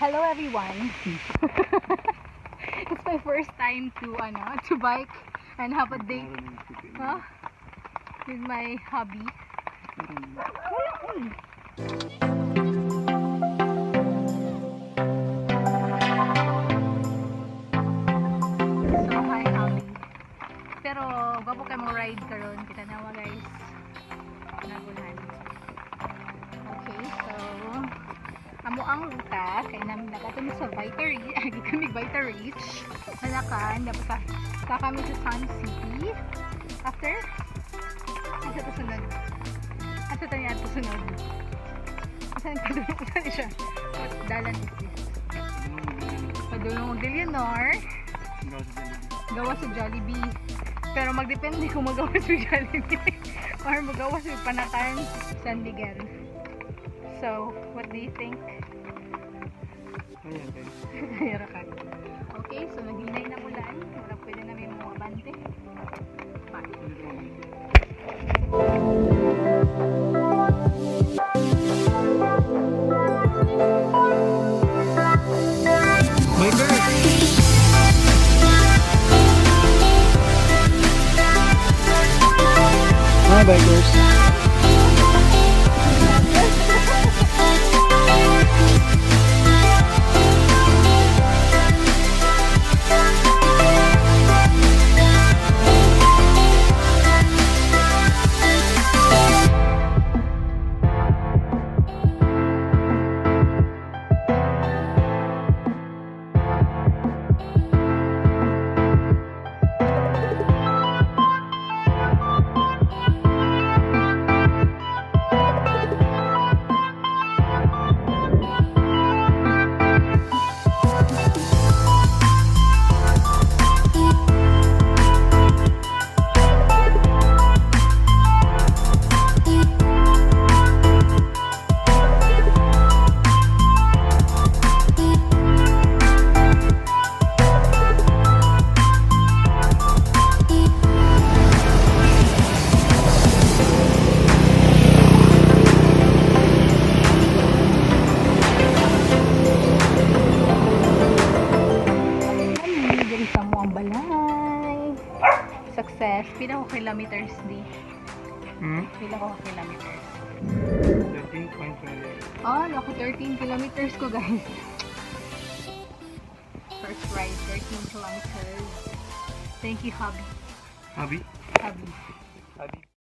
Hello everyone. It's my first time to bike and have a date with my hubby. So hi hubby. Pero gwapo kayo mo ride karon kita nawa guys. Nagulan. Okay, so amo ang ruta kay namin nakatulog sa Vitareach, kami Vitareach nalakan dapat sa kami sa Sun City after asa to sunod asa to niya to sunod saan siya what dalan is this padulong ng Leonor gawa sa Jollibee pero magdepende kung magawa sa Jollibee or magawa sa Panatan San Miguel. So, what do you think? Okay, so naghinay na ulan. Wala pwede namin mga bante. Bye. My bird! Mga bikers! Success. Pila ko kilometers di? Pila ko kilometers? 13.20. Oh, naku 13 kilometers ko guys. First ride, 13 kilometers. Thank you, hubby. Hubby? Hubby. Hubby.